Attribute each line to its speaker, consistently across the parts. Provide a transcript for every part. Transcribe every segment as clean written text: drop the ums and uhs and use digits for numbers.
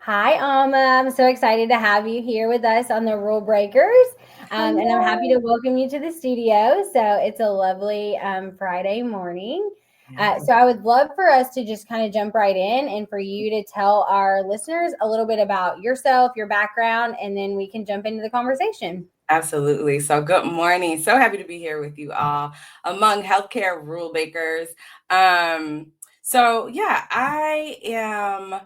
Speaker 1: Hi, Ama. I'm so excited to have you here with us on the Rule Breakers. And I'm happy to
Speaker 2: Hello.
Speaker 1: welcome you to the studio. So it's a lovely Friday morning.
Speaker 2: Yeah,
Speaker 1: So I would love for us to just kind of jump right in and for you to tell our listeners a little bit about yourself, your background, and then we can jump into the conversation.
Speaker 2: absolutely. So, good morning. So happy to be here with you all among healthcare rule makers. Um, I am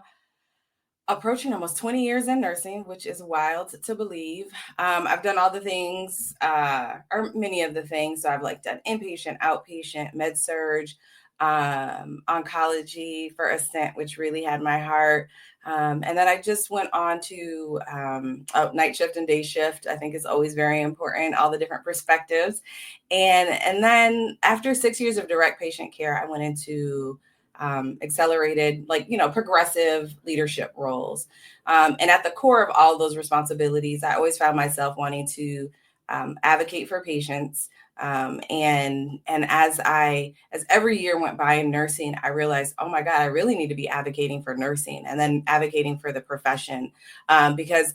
Speaker 2: approaching almost 20 years in nursing, which is wild to believe. I've done all the things, or many of the things. So I've like done inpatient, outpatient, med surge, oncology for a stint, which really had my heart. And then I just went on to night shift and day shift. I think is always very important, all the different perspectives. And then after 6 years of direct patient care, I went into accelerated, progressive leadership roles. And at the core of all those responsibilities, I always found myself wanting to advocate for patients. And as every year went by in nursing, I realized, oh my God, I really need to be advocating for nursing and then advocating for the profession, because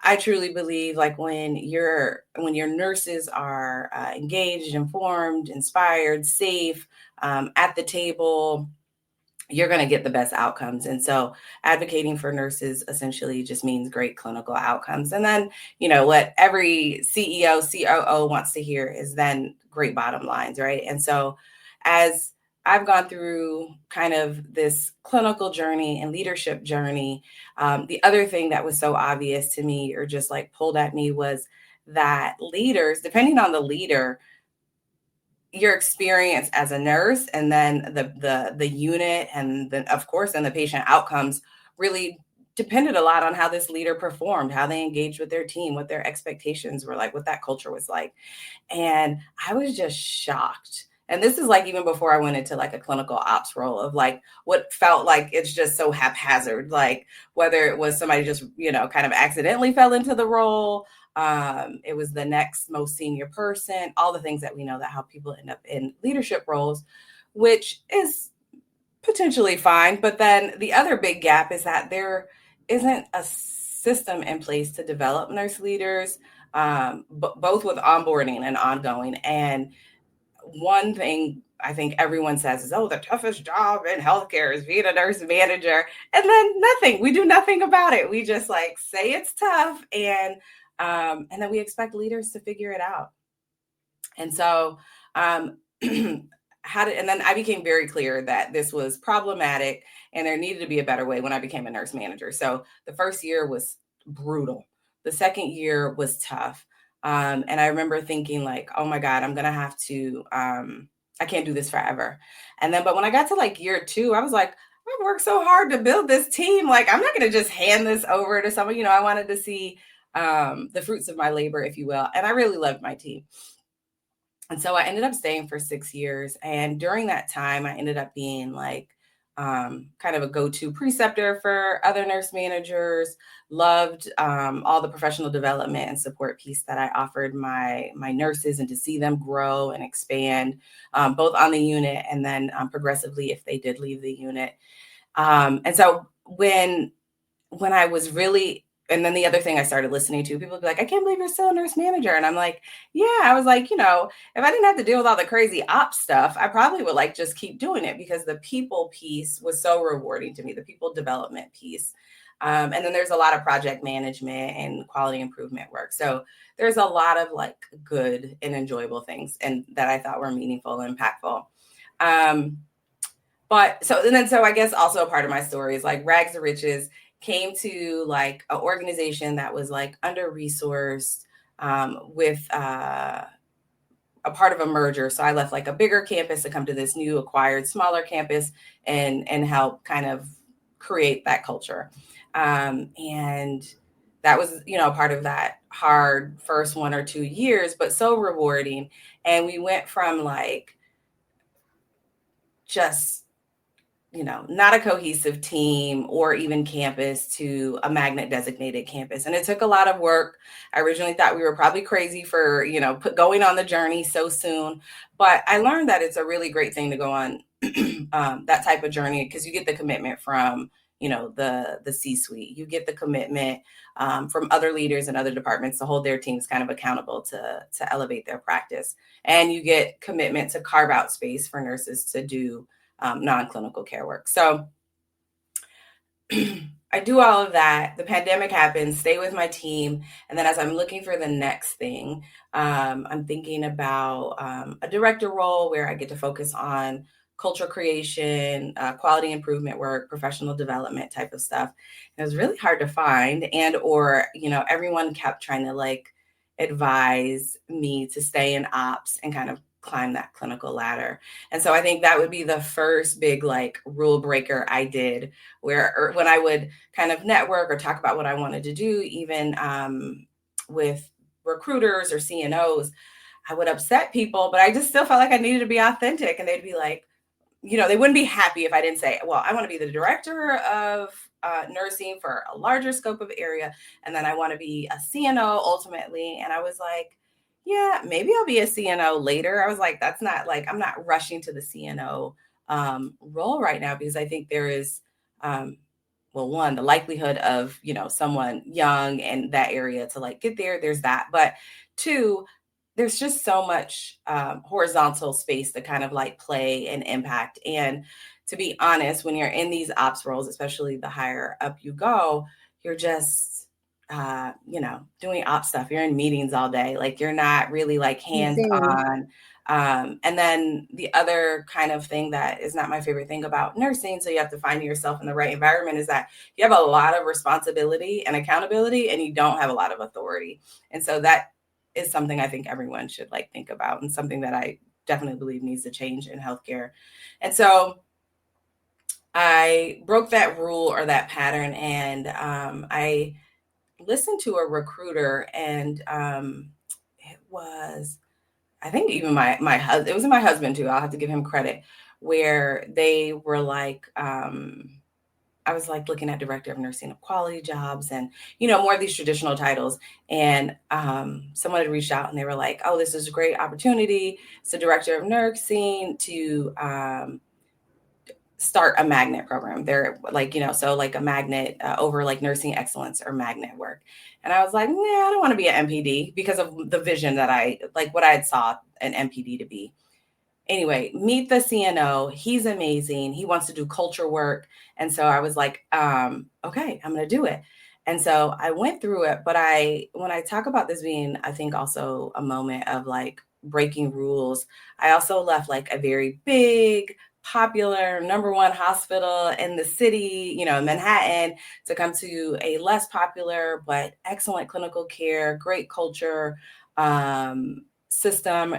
Speaker 2: I truly believe like when your nurses are engaged, informed, inspired, safe, at the table, you're going to get the best outcomes. And so advocating for nurses essentially just means great clinical outcomes. And then, what every CEO, COO wants to hear is then great bottom lines, right? And so as I've gone through kind of this clinical journey and leadership journey, the other thing that was so obvious to me or just like pulled at me was that leaders, depending on the leader, your experience as a nurse and then the unit and then of course and the patient outcomes really depended a lot on how this leader performed, how they engaged with their team, what their expectations were like, what that culture was like. And I was just shocked. And this is like even before I went into like a clinical ops role of like what felt like it's just so haphazard, like whether it was somebody just, kind of accidentally fell into the role. It was the next most senior person, all the things that we know that how people end up in leadership roles, which is potentially fine. But then the other big gap is that there isn't a system in place to develop nurse leaders, both with onboarding and ongoing. And one thing I think everyone says is, oh, the toughest job in healthcare is being a nurse manager. And then nothing, we do nothing about it. We just like say it's tough. And then we expect leaders to figure it out. And so, um, and then I became very clear that this was problematic and there needed to be a better way when I became a nurse manager. So the first year was brutal. The second year was tough. And I remember thinking like, oh my God, I'm going to have to, I can't do this forever. But when I got to like year two, I was like, I worked so hard to build this team. Like, I'm not going to just hand this over to someone, I wanted to see the fruits of my labor, if you will. And I really loved my team. And so I ended up staying for 6 years. And during that time, I ended up being like kind of a go-to preceptor for other nurse managers, loved all the professional development and support piece that I offered my nurses and to see them grow and expand, both on the unit and then progressively if they did leave the unit. And so when I was really, and then the other thing I started listening to, people would be like, I can't believe you're still a nurse manager. And I'm like, yeah, I was like, if I didn't have to deal with all the crazy ops stuff, I probably would like just keep doing it because the people piece was so rewarding to me, the people development piece. And then there's a lot of project management and quality improvement work. So there's a lot of like good and enjoyable things and that I thought were meaningful and impactful. Um, so I guess also a part of my story is like rags to riches, came to like an organization that was like under resourced, with a part of a merger. So I left like a bigger campus to come to this new acquired smaller campus and help kind of create that culture. And that was, part of that hard first 1 or 2 years, but so rewarding. And we went from like just not a cohesive team or even campus to a magnet designated campus. And it took a lot of work. I originally thought we were probably crazy for, going on the journey so soon. But I learned that it's a really great thing to go on that type of journey because you get the commitment from, the C-suite. You get the commitment from other leaders and other departments to hold their teams kind of accountable to elevate their practice. And you get commitment to carve out space for nurses to do non-clinical care work. So I do all of that. The pandemic happens, stay with my team. And then as I'm looking for the next thing, I'm thinking about a director role where I get to focus on culture creation, quality improvement work, professional development type of stuff. And it was really hard to find, or everyone kept trying to like advise me to stay in ops and kind of climb that clinical ladder. And so I think that would be the first big like rule breaker I did, where when I would kind of network or talk about what I wanted to do, even with recruiters or CNOs, I would upset people, but I just still felt like I needed to be authentic. And they'd be like, they wouldn't be happy if I didn't say, well, I want to be the director of nursing for a larger scope of area. And then I want to be a CNO ultimately. And I was like, yeah, maybe I'll be a CNO later. I was like, that's not like, I'm not rushing to the CNO role right now, because I think there is, one, the likelihood of, someone young in that area to like get there, there's that. But two, there's just so much horizontal space to kind of like play and impact. And to be honest, when you're in these ops roles, especially the higher up you go, you're just, doing ops stuff. You're in meetings all day. Like you're not really like hands-on. And then the other kind of thing that is not my favorite thing about nursing, so you have to find yourself in the right environment, is that you have a lot of responsibility and accountability and you don't have a lot of authority. And so that is something I think everyone should like think about, and something that I definitely believe needs to change in healthcare. And so I broke that rule or that pattern, and I listened to a recruiter, and it was, I think even my husband, it was my husband too, I'll have to give him credit, where they were like, I was like looking at director of nursing of quality jobs and, more of these traditional titles. And someone had reached out and they were like, oh, this is a great opportunity. It's a director of nursing to start a magnet program. They're like, so like a magnet over like nursing excellence or magnet work. And I was like, nah, I don't want to be an MPD, because of the vision that I like, what I had saw an MPD to be. Anyway, meet the CNO. He's amazing. He wants to do culture work. And so I was like, okay, I'm going to do it. And so I went through it. But when I talk about this being, I think also a moment of like breaking rules, I also left like a very big, popular #1 hospital in the city, Manhattan, to come to a less popular but excellent clinical care, great culture system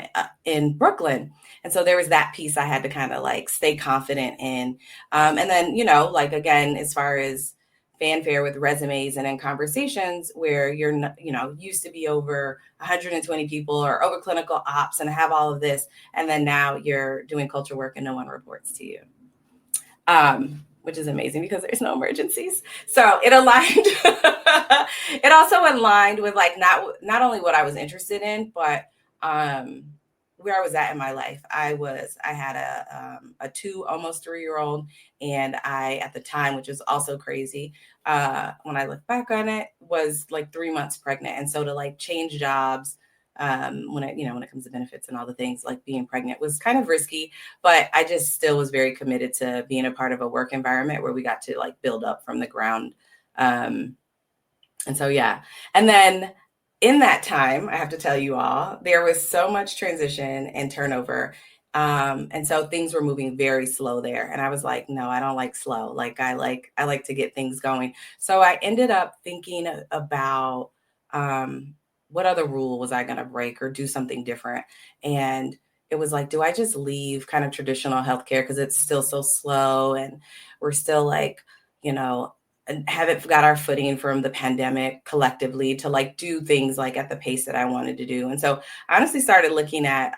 Speaker 2: in Brooklyn. And so there was that piece I had to kind of like stay confident in. And then, like, again, as far as fanfare with resumes and in conversations where you're, used to be over 120 people or over clinical ops and have all of this. And then now you're doing culture work and no one reports to you. Which is amazing because there's no emergencies. So it aligned. It also aligned with like not only what I was interested in, but where I was at in my life. I had a 2, almost 3-year-old, and I, at the time, which is also crazy, when I look back on it, was like 3 months pregnant. And so to like change jobs, when it comes to benefits and all the things, like being pregnant was kind of risky, but I just still was very committed to being a part of a work environment where we got to like build up from the ground. And so, yeah. And then in that time, I have to tell you all, there was so much transition and turnover. And so things were moving very slow there. And I was like, no, I don't like slow. Like I like to get things going. So I ended up thinking about what other rule was I going to break or do something different. And it was like, do I just leave kind of traditional healthcare because it's still so slow and we're still like, haven't got our footing from the pandemic collectively to like do things like at the pace that I wanted to do. And so I honestly started looking at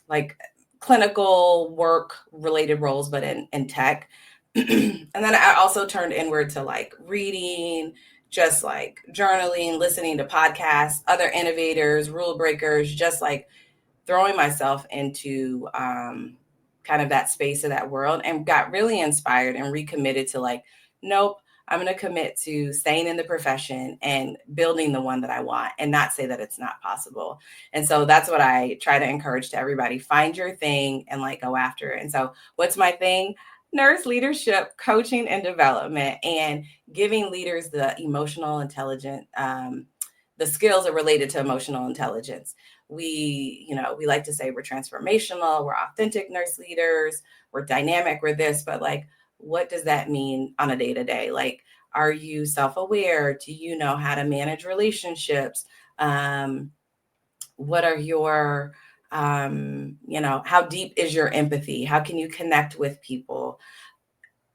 Speaker 2: like clinical work related roles, but in tech. And then I also turned inward to like reading, just like journaling, listening to podcasts, other innovators, rule breakers, just like throwing myself into kind of that space of that world, and got really inspired and recommitted to like, nope, I'm going to commit to staying in the profession and building the one that I want, and not say that it's not possible. And so that's what I try to encourage to everybody: find your thing and like go after it. And so what's my thing? Nurse leadership, coaching and development, and giving leaders the emotional intelligence, the skills are related to emotional intelligence. We like to say we're transformational, we're authentic nurse leaders, we're dynamic, we're this, but like, what does that mean on a day to day? Like, are you self-aware? Do you know how to manage relationships? What are your, how deep is your empathy? How can you connect with people?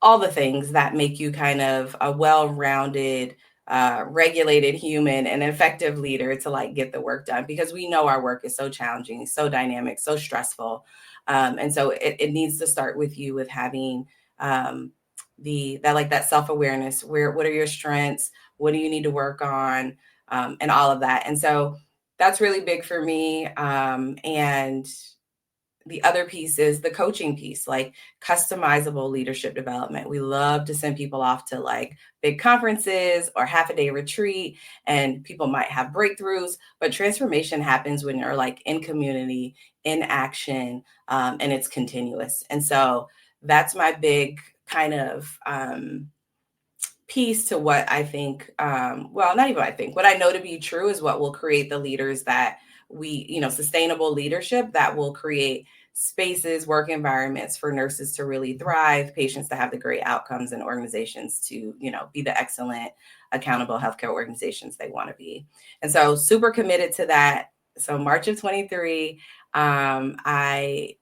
Speaker 2: All the things that make you kind of a well-rounded, regulated human and effective leader to like get the work done, because we know our work is so challenging, so dynamic, so stressful. And so it needs to start with you, with having that self-awareness. What are your strengths? What do you need to work on? And all of that. And so that's really big for me. And the other piece is the coaching piece, like customizable leadership development. We love to send people off to like big conferences or half a day retreat, and people might have breakthroughs, but transformation happens when you're like in community, in action, and it's continuous. And so that's my big kind of piece to what I think, well, not even I think, what I know to be true is what will create the leaders that sustainable leadership that will create spaces, work environments for nurses to really thrive, patients to have the great outcomes, and organizations to, be the excellent, accountable healthcare organizations they want to be. And so super committed to that. So March of 23, I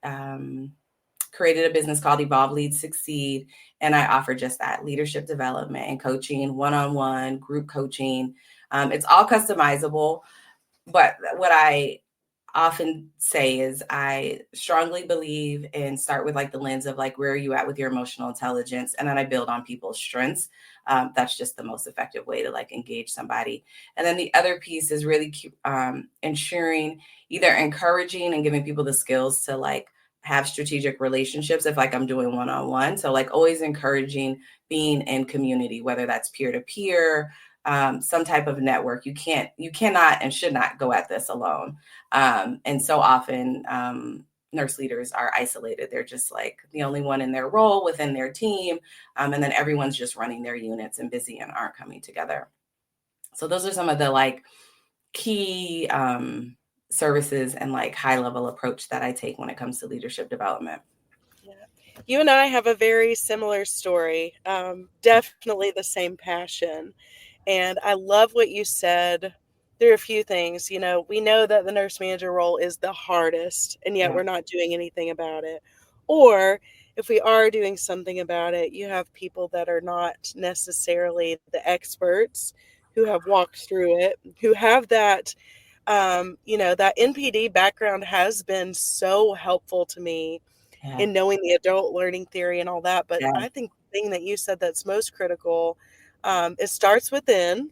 Speaker 2: created a business called Evolve, Lead, Succeed. And I offer just that: leadership development and coaching, one-on-one group coaching. It's all customizable. But what I often say is I strongly believe in start with like the lens of like, where are you at with your emotional intelligence? And then I build on people's strengths. That's just the most effective way to like engage somebody. And then the other piece is really ensuring, either encouraging and giving people the skills to like have strategic relationships if like I'm doing one-on-one. So like always encouraging being in community, whether that's peer-to-peer, some type of network. You cannot and should not go at this alone. And so often nurse leaders are isolated. They're just like the only one in their role within their team. And then everyone's just running their units and busy and aren't coming together. So those are some of the like key services and like high level approach that I take when it comes to leadership development.
Speaker 3: Yeah. You and I have a very similar story, definitely the same passion. And I love what you said. There are a few things, we know that the nurse manager role is the hardest, and yet
Speaker 2: Yeah.
Speaker 3: we're not doing anything about it. Or if we are doing something about it, you have people that are not necessarily the experts who have walked through it, who have that, that NPD background has been so helpful to me
Speaker 2: Yeah.
Speaker 3: in knowing the adult learning theory and all that. But
Speaker 2: Yeah.
Speaker 3: I think the thing that you said that's most critical, it starts within,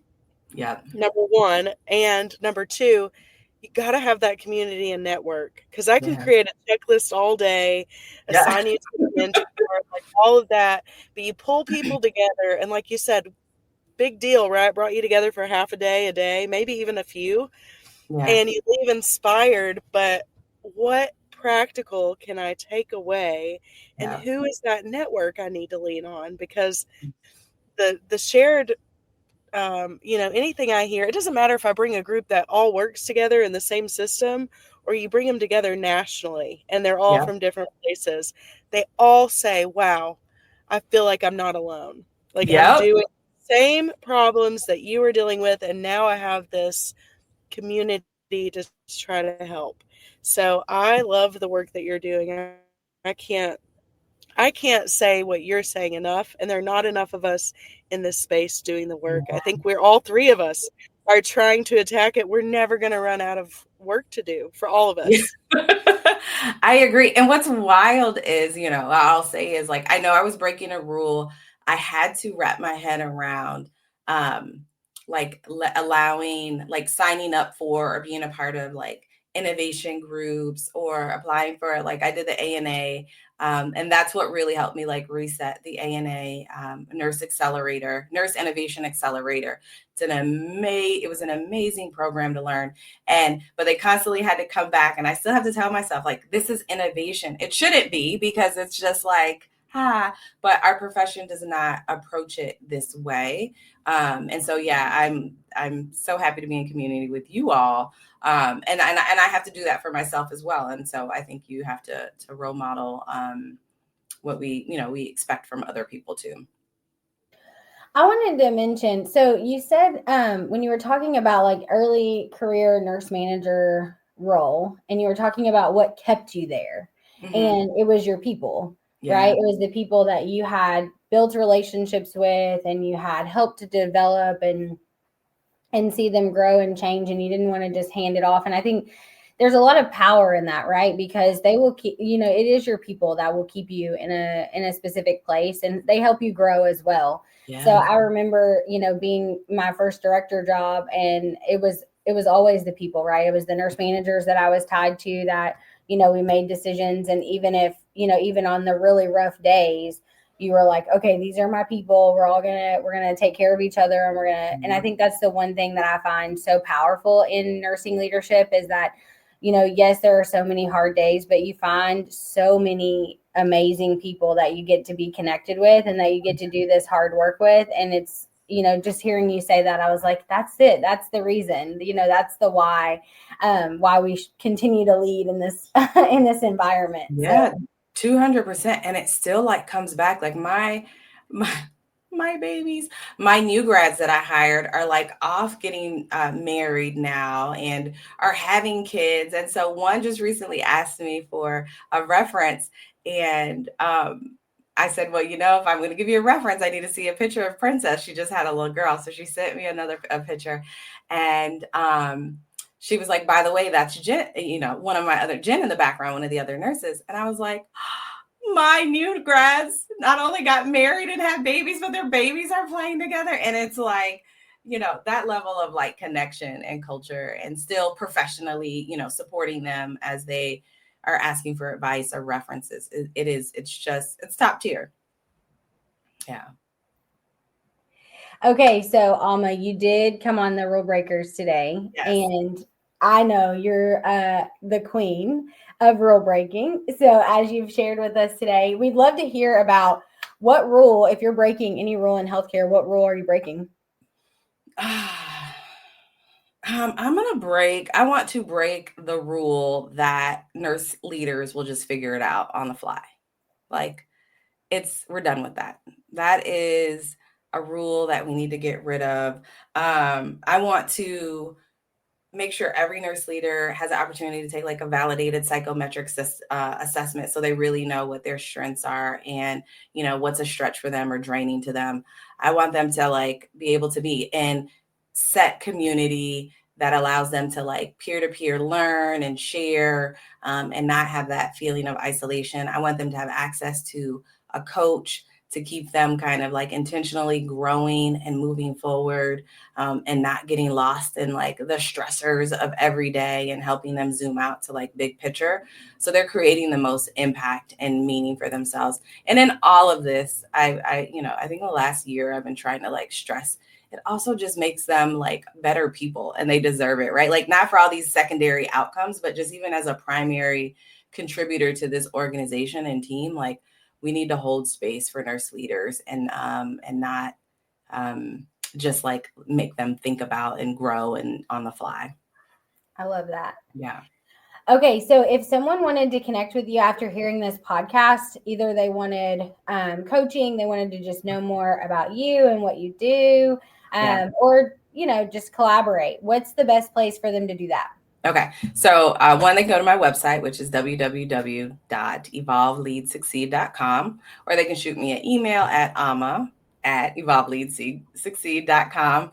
Speaker 2: Yeah.
Speaker 3: number one. And number two, you got to have that community and network, because I can
Speaker 2: Yeah.
Speaker 3: create a checklist all day,
Speaker 2: Yeah.
Speaker 3: assign you to a mentor, like all of that. But you pull people together, and like you said, big deal, right? Brought you together for half a day, maybe even a few,
Speaker 2: Yeah.
Speaker 3: and you leave inspired. But what practical can I take away, and
Speaker 2: Yeah.
Speaker 3: who is that network I need to lean on? Because the shared, anything I hear, it doesn't matter if I bring a group that all works together in the same system, or you bring them together nationally and they're all
Speaker 2: Yeah.
Speaker 3: from different places. They all say, wow, I feel like I'm not alone. Like I'm
Speaker 2: Yep.
Speaker 3: doing the same problems that you are dealing with, and now I have this community to try to help. So I love the work that you're doing. I can't I can't say what you're saying enough, and there are not enough of us in this space doing the work. I think we're all three of us are trying to attack it. We're never going to run out of work to do for all of
Speaker 2: Yeah.
Speaker 3: us.
Speaker 2: I agree. And what's wild is, I'll say is like, I know I was breaking a rule. I had to wrap my head around, allowing, like signing up for or being a part of like innovation groups or applying for, like, I did the ANA. And that's what really helped me like reset the ANA, Nurse Innovation Accelerator. It was an amazing program to learn. But they constantly had to come back, and I still have to tell myself, like, this is innovation. It shouldn't be, because it's just like, but our profession does not approach it this way. And so, yeah, I'm so happy to be in community with you all. And I have to do that for myself as well. And so I think you have to role model what we expect from other people too.
Speaker 1: I wanted to mention, so you said when you were talking about like early career nurse manager role, and you were talking about what kept you there, and it was your people, right? It was the people that you had built relationships with, and you had helped to develop and see them grow and change, and you didn't want to just hand it off. And I think there's a lot of power in that, right? Because they will keep, it is your people that will keep you in a specific place, and they help you grow as well. Yeah. So I remember, being my first director job, and it was always the people, right? It was the nurse managers that I was tied to that, we made decisions. And even if, even on the really rough days, you were like, okay, these are my people. We're going to take care of each other. And and I think that's the one thing that I find so powerful in nursing leadership is that, yes, there are so many hard days, but you find so many amazing people that you get to be connected with and that you get to do this hard work with. And it's, just hearing you say that, I was like, that's it. That's the reason, that's the why we continue to lead in this, in this environment.
Speaker 2: Yeah. So. 200%. And it still like comes back, like my babies, my new grads that I hired are like off getting married now and are having kids. And so one just recently asked me for a reference, and I said, well, if I'm going to give you a reference, I need to see a picture of Princess. She just had a little girl. So she sent me a picture, and she was like, by the way, that's Jen, one of my other Jen in the background, one of the other nurses. And I was like, my new grads not only got married and have babies, but their babies are playing together. And it's like, that level of like connection and culture, and still professionally, supporting them as they are asking for advice or references. It's top tier. Yeah.
Speaker 1: Okay. So Alma, you did come on the Rule Breakers today. Yes. And I know you're the queen of rule breaking. So as you've shared with us today, we'd love to hear about what rule, if you're breaking any rule in healthcare, what rule are you breaking?
Speaker 2: I want to break the rule that nurse leaders will just figure it out on the fly. Like, we're done with that. That is a rule that we need to get rid of. I want to make sure every nurse leader has the opportunity to take like a validated psychometric assessment, so they really know what their strengths are and, what's a stretch for them or draining to them. I want them to like be able to be in set community that allows them to like peer-to-peer learn and share, and not have that feeling of isolation. I want them to have access to a coach to keep them kind of like intentionally growing and moving forward, and not getting lost in like the stressors of every day, and helping them zoom out to like big picture. So they're creating the most impact and meaning for themselves. And in all of this, I think the last year I've been trying to like stress, it also just makes them like better people, and they deserve it, right? Like, not for all these secondary outcomes, but just even as a primary contributor to this organization and team, like, we need to hold space for nurse leaders and not just like make them think about and grow and on the fly.
Speaker 1: I love that.
Speaker 2: Yeah.
Speaker 1: Okay. So if someone wanted to connect with you after hearing this podcast, either they wanted coaching, they wanted to just know more about you and what you do, or, just collaborate, what's the best place for them to do that?
Speaker 2: Okay. So one, they can go to my website, which is www.evolveleadsucceed.com, or they can shoot me an email at ama@evolveleadsucceed.com.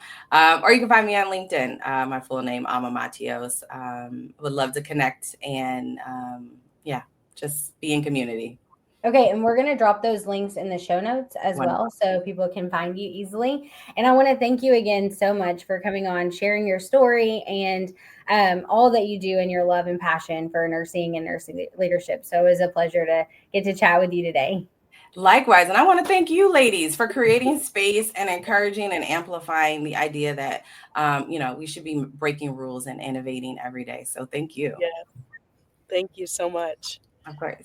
Speaker 2: Or you can find me on LinkedIn. My full name, Ama Matheows. Would love to connect and just be in community.
Speaker 1: Okay, and we're going to drop those links in the show notes as
Speaker 2: Wonderful.
Speaker 1: well so people can find you easily. And I want to thank you again so much for coming on, sharing your story and all that you do and your love and passion for nursing and nursing leadership. So it was a pleasure to get to chat with you today.
Speaker 2: Likewise. And I want to thank you ladies for creating space and encouraging and amplifying the idea that, we should be breaking rules and innovating every day. So thank you.
Speaker 3: Yeah. Thank you so much.
Speaker 2: Of course.